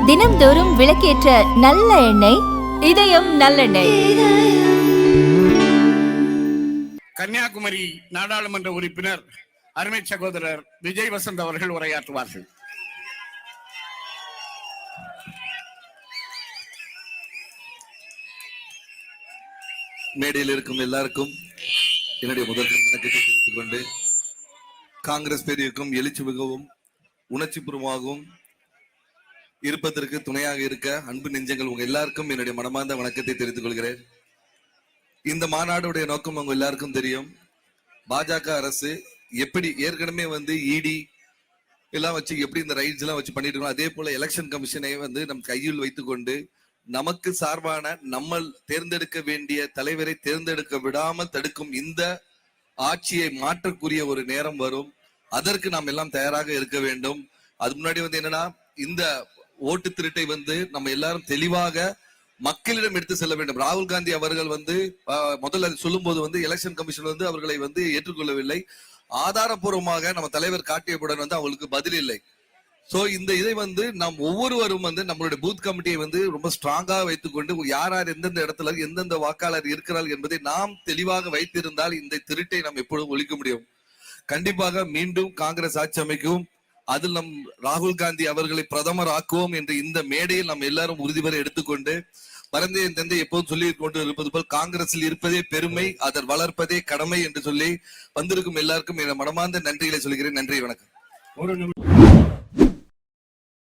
தினம்தோறும் விளக்கேற்ற நல்ல எண்ணெய் இதயம் நல்லெண்ணெய். கன்னியாகுமரி நாடாளுமன்ற உறுப்பினர் அருமை சகோதரர் விஜய் வசந்த் அவர்கள் உரையாற்றுவார்கள். மேடையில் இருக்கும் எல்லாருக்கும் என்னுடைய முதல் வணக்கத்தை தெரிவித்துக் கொண்டு, காங்கிரஸ் பேரியக்கம் எழுச்சி மிகவும் உணர்ச்சிபூர்வமாகவும் இருப்பதற்கு துணையாக இருக்க அன்பு நெஞ்சங்கள் உங்க எல்லாருக்கும் என்னுடைய மனமார்ந்த வணக்கத்தை தெரிவித்துக் கொள்கிறேன். இந்த மாநாடுடைய நோக்கம் உங்க எல்லாருக்கும் தெரியும். பாஜக அரசு எப்படி ஏற்கனவே இடி எல்லாம் வச்சு எப்படி இந்த ரைட்ஸ் எல்லாம் வச்சு பண்ணிட்டு இருக்கோம், அதே போல எலெக்ஷன் கமிஷனை நம் கையில் வைத்துக் கொண்டு நமக்கு சார்பான நம்ம தேர்ந்தெடுக்க வேண்டிய தலைவரை தேர்ந்தெடுக்க விடாமல் தடுக்கும் இந்த ஆட்சியை மாற்றக்கூடிய ஒரு நேரம் வரும். அதற்கு நாம் எல்லாம் தயாராக இருக்க வேண்டும். அது முன்னாடி என்னன்னா, இந்த ஓட்டு திருட்டை நம்ம எல்லாரும் தெளிவாக மக்களிடம் எடுத்து செல்ல வேண்டும். ராகுல் காந்தி அவர்கள் முதல்ல சொல்லும் போது எலெக்ஷன் கமிஷன் அவர்களை ஏற்றுக்கொள்ளவில்லை. ஆதாரப்பூர்வமாக நம்ம தலைவர் காட்டியவுடன் அவங்களுக்கு பதில் இல்லை. சோ இந்த இதை நாம் ஒவ்வொருவரும் நம்மளுடைய பூத் கமிட்டியை ரொம்ப ஸ்ட்ராங்கா வைத்துக்கொண்டு யார் யார் எந்தெந்த இடத்துல எந்தெந்த வாக்காளர் இருக்கிறார் என்பதை நாம் தெளிவாக வைத்திருந்தால் இந்த திருட்டை நாம் எப்பொழுதும் ஒழிக்க முடியும். கண்டிப்பாக மீண்டும் காங்கிரஸ் ஆட்சி அமைக்கும். அதில் நம் ராகுல் காந்தி அவர்களை பிரதமர் ஆக்குவோம் என்று இந்த மேடையில் நாம் எல்லாரும் உறுதிபெற எடுத்துக்கொண்டு, பரந்தையன் தந்தை எப்போதும் சொல்லி கொண்டு இருப்பது போல் காங்கிரஸில் இருப்பதே பெருமை, அதை வளர்ப்பதே கடமை என்று சொல்லி வந்திருக்கும் எல்லாருக்கும் என் மனமார்ந்த நன்றிகளை சொல்கிறேன். நன்றி, வணக்கம்.